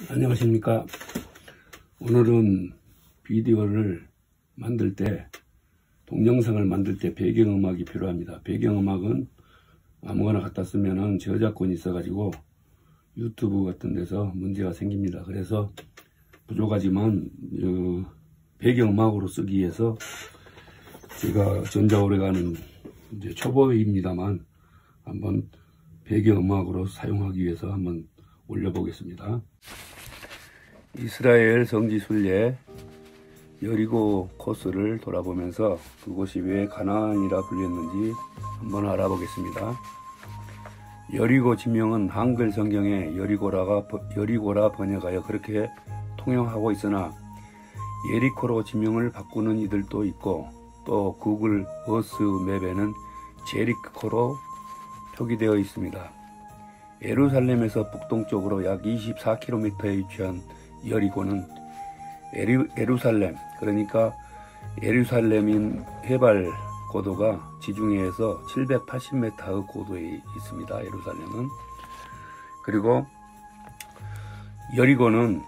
안녕하십니까. 오늘은 비디오를 만들 때, 동영상을 만들 때 배경음악이 필요합니다. 배경음악은 아무거나 갖다 쓰면은 저작권이 있어가지고 유튜브 같은 데서 문제가 생깁니다. 그래서 부족하지만 배경음악으로 쓰기 위해서 제가 전자오래가는 이제 초보입니다만 한번 배경음악으로 사용하기 위해서 한번 올려보겠습니다. 이스라엘 성지 순례 여리고 코스를 돌아보면서 그곳이 왜 가나안이라 불렸는지 한번 알아보겠습니다. 여리고 지명은 한글 성경에 여리고라 번역하여 그렇게 통용하고 있으나 예리코로 지명을 바꾸는 이들도 있고 또 구글 어스 맵에는 제리코로 표기되어 있습니다. 예루살렘에서 북동쪽으로 약 24km에 위치한 여리고는 예루살렘, 그러니까 예루살렘인 해발 고도가 지중해에서 780m의 고도에 있습니다. 예루살렘은. 그리고 여리고는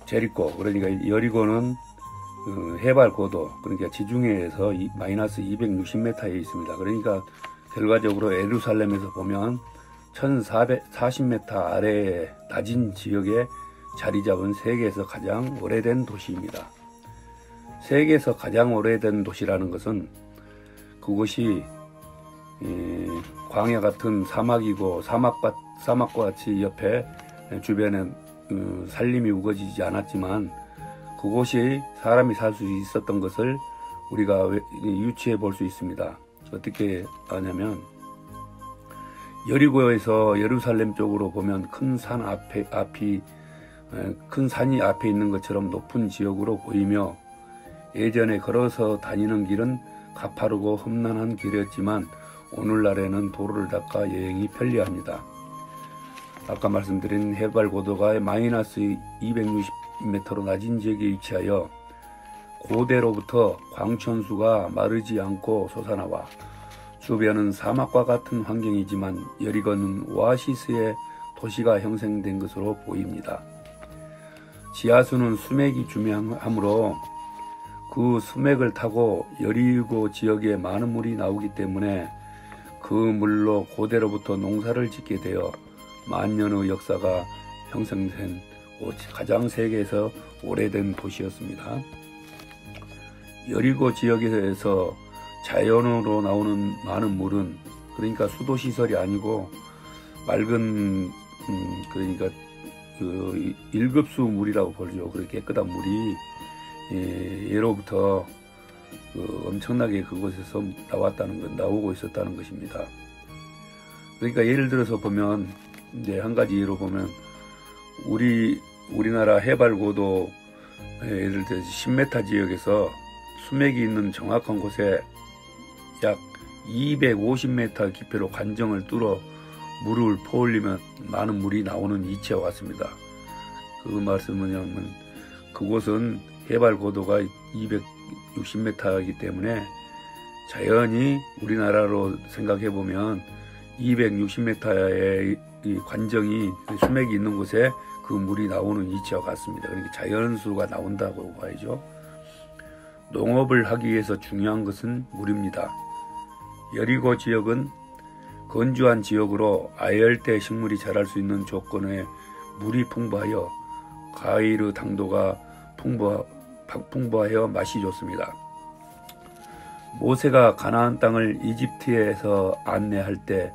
제리코, 그러니까 여리고는 해발 고도, 그러니까 지중해에서 마이너스 260m에 있습니다. 그러니까 결과적으로 예루살렘에서 보면 1440m 아래의 낮은 지역에 자리 잡은 세계에서 가장 오래된 도시입니다. 세계에서 가장 오래된 도시라는 것은 그곳이 광야 같은 사막이고 사막과 같이 옆에 주변에 산림이 우거지지 않았지만 그곳이 사람이 살 수 있었던 것을 우리가 유추해 볼 수 있습니다. 어떻게 하냐면 여리고에서 예루살렘 쪽으로 보면 큰 산이 앞에 있는 것처럼 높은 지역으로 보이며 예전에 걸어서 다니는 길은 가파르고 험난한 길이었지만 오늘날에는 도로를 닦아 여행이 편리합니다. 아까 말씀드린 해발 고도가 마이너스 260m로 낮은 지역에 위치하여 고대로부터 광천수가 마르지 않고 솟아나와 주변은 사막과 같은 환경이지만 여리고는 오아시스의 도시가 형성된 것으로 보입니다. 지하수는 수맥이 중요하므로 그 수맥을 타고 여리고 지역에 많은 물이 나오기 때문에 그 물로 고대로부터 농사를 짓게 되어 만년의 역사가 형성된 가장 세계에서 오래된 도시였습니다. 여리고 지역에서 자연으로 나오는 많은 물은 그러니까 수도시설이 아니고 맑은 그러니까 그 1급수 물이라고 보죠. 그렇게 깨끗한 물이 예로부터 엄청나게 그곳에서 나오고 있었다는 것입니다. 그러니까 예를 들어서 보면 이제 한 가지 예로 보면 우리나라 해발 고도 예를 들어서 10m 지역에서 수맥이 있는 정확한 곳에 약 250m 깊이로 관정을 뚫어 물을 퍼올리면 많은 물이 나오는 이치와 같습니다. 그 말씀은 뭐냐면 그곳은 해발 고도가 260m이기 때문에 자연히 우리나라로 생각해 보면 260m의 이 관정이 수맥이 있는 곳에 그 물이 나오는 이치와 같습니다. 그러니까 자연수가 나온다고 봐야죠. 농업을 하기 위해서 중요한 것은 물입니다. 여리고 지역은 건조한 지역으로 아열대 식물이 자랄 수 있는 조건에 물이 풍부하여 과일의 당도가 풍부하여 맛이 좋습니다. 모세가 가나안 땅을 이집트에서 안내할 때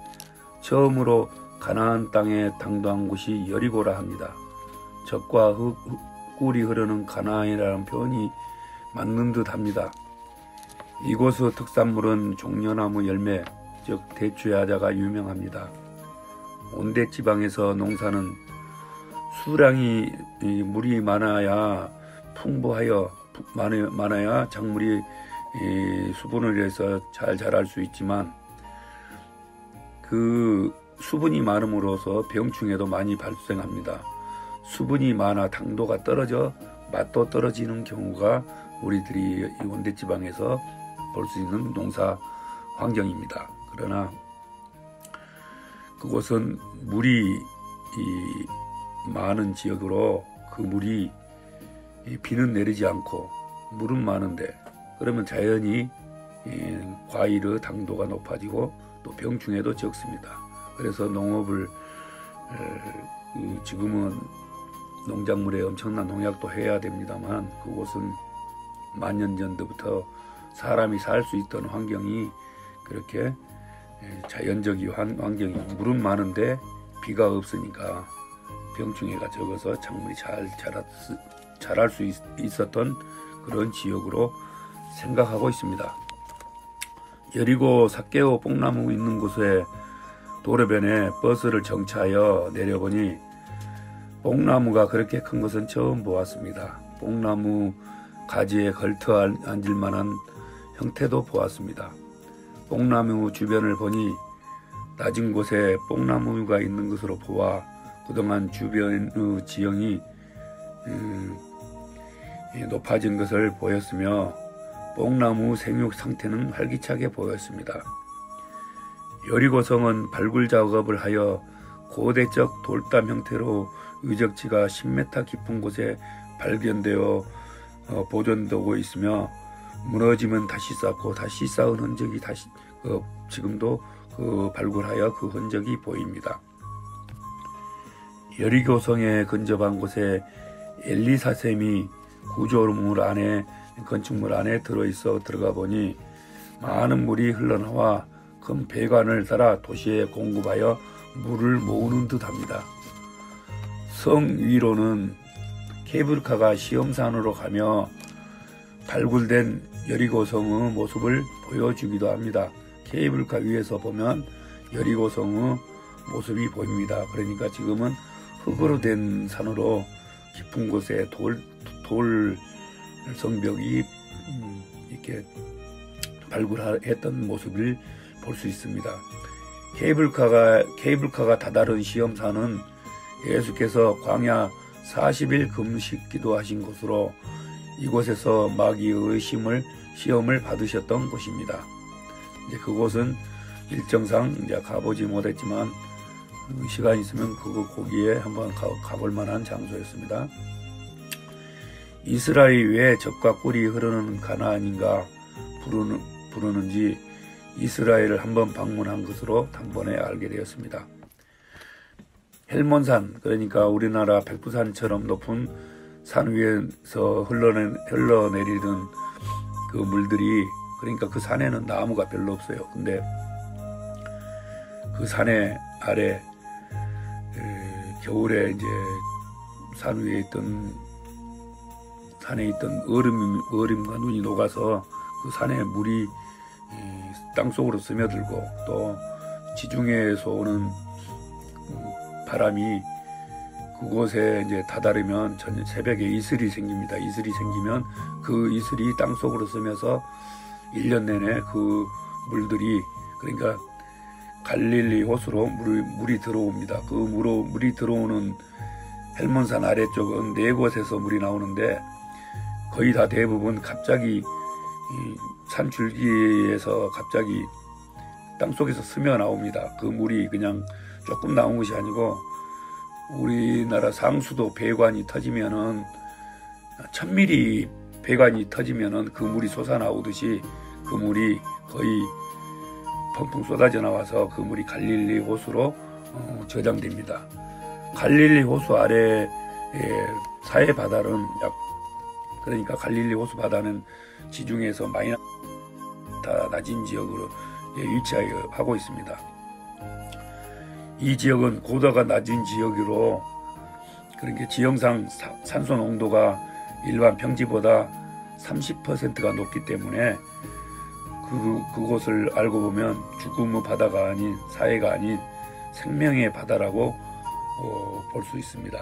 처음으로 가나안 땅에 당도한 곳이 여리고라 합니다. 젖과 꿀이 흐르는 가나안이라는 표현이 맞는 듯 합니다. 이곳의 특산물은 종려나무 열매, 즉 대추야자가 유명합니다. 온대 지방에서 농사는 수량이 물이 많아야 많아야 작물이 수분을 해서 잘 자랄 수 있지만 그 수분이 많음으로써 병충해도 많이 발생합니다. 수분이 많아 당도가 떨어져 맛도 떨어지는 경우가 우리들이 이 온대 지방에서 볼 수 있는 농사 환경입니다. 그러나 그곳은 물이 많은 지역으로 그 물이 비는 내리지 않고 물은 많은데 그러면 자연히 과일의 당도가 높아지고 또 병충해도 적습니다. 그래서 농업을 지금은 농작물에 엄청난 농약도 해야 됩니다만 그곳은 만년 전부터 사람이 살 수 있던 환경이 그렇게 자연적인 환경이 물은 많은데 비가 없으니까 병충해가 적어서 작물이 잘 자랄 수 있었던 그런 지역으로 생각하고 있습니다. 여리고 삭개오 뽕나무 있는 곳에 도로변에 버스를 정차하여 내려보니 뽕나무가 그렇게 큰 것은 처음 보았습니다. 뽕나무 가지에 걸터 앉을 만한 형태도 보았습니다. 뽕나무 주변을 보니 낮은 곳에 뽕나무가 있는 것으로 보아 그동안 주변의 지형이 높아진 것을 보였으며 뽕나무 생육 상태는 활기차게 보였습니다. 여리고성은 발굴 작업을 하여 고대적 돌담 형태로 유적지가 10m 깊은 곳에 발견되어 보존되고 있으며 무너지면 다시 쌓고 다시 쌓은 흔적이 지금도 발굴하여 그 흔적이 보입니다. 여리고성에 근접한 곳에 엘리사샘이 구조물 안에 건축물 안에 들어있어 들어가 보니 많은 물이 흘러나와 큰 배관을 따라 도시에 공급하여 물을 모으는 듯합니다. 성 위로는 케이블카가 시험산으로 가며 발굴된 여리고성의 모습을 보여주기도 합니다. 케이블카 위에서 보면 여리고성의 모습이 보입니다. 그러니까 지금은 흙으로 된 산으로 깊은 곳에 돌 성벽이 이렇게 발굴했던 모습을 볼 수 있습니다. 케이블카가 다다른 시험산은 예수께서 광야 40일 금식 기도하신 곳으로 이곳에서 마귀의 시험을 받으셨던 곳입니다. 이제 그곳은 일정상 이제 가보지 못했지만 시간 있으면 거기에 한번 가볼 만한 장소였습니다. 이스라엘이 왜 젖과 꿀이 흐르는 가나안인가 부르는지 이스라엘을 한번 방문한 것으로 단번에 알게 되었습니다. 헬몬산, 그러니까 우리나라 백두산처럼 높은 산 위에서 흘러내리는 그 물들이, 그러니까 그 산에는 나무가 별로 없어요. 근데 그 산에 아래 겨울에 이제 산 위에 산에 있던 얼음과 눈이 녹아서 그 산에 물이 땅속으로 스며들고 또 지중해에서 오는 바람이 그곳에 이제 다다르면 새벽에 이슬이 생깁니다. 이슬이 생기면 그 이슬이 땅속으로 스며서 1년 내내 그 물들이, 그러니까 갈릴리 호수로 물이 들어옵니다. 그 물이 들어오는 헬몬산 아래쪽은 4곳에서 물이 나오는데 거의 다 대부분 갑자기 산 줄기에서 갑자기 땅속에서 스며 나옵니다. 그 물이 그냥 조금 나온 것이 아니고 우리나라 상수도 배관이 터지면은 1000mm 배관이 터지면은 그 물이 솟아나오듯이 그 물이 거의 펑펑 쏟아져 나와서 그 물이 갈릴리 호수로 저장됩니다. 갈릴리 호수 아래의 사해 바다는 그러니까 갈릴리 호수 바다는 지중해에서 많이 낮은 지역으로 위치하고 있습니다. 이 지역은 고도가 낮은 지역으로, 그러니까 지형상 산소 농도가 일반 평지보다 30%가 높기 때문에 그곳을 알고 보면 죽음의 바다가 아닌, 사해가 아닌 생명의 바다라고 볼 수 있습니다.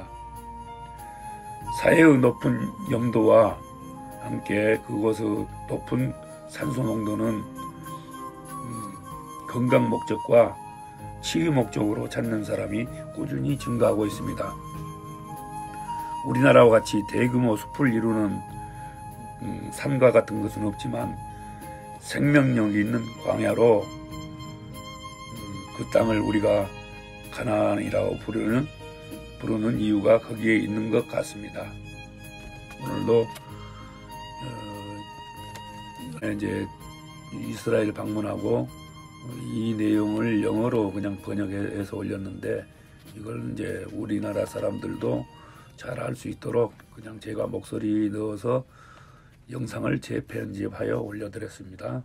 사해의 높은 염도와 함께 그곳의 높은 산소 농도는 건강 목적과 치유 목적으로 찾는 사람이 꾸준히 증가하고 있습니다. 우리나라와 같이 대규모 숲을 이루는 산과 같은 것은 없지만 생명력이 있는 광야로 그 땅을 우리가 가나안이라고 부르는 이유가 거기에 있는 것 같습니다. 오늘도 이제 이스라엘 방문하고 이 내용을 영어로 그냥 번역해서 올렸는데 이걸 이제 우리나라 사람들도 잘 알 수 있도록 그냥 제가 목소리 넣어서 영상을 재편집하여 올려드렸습니다.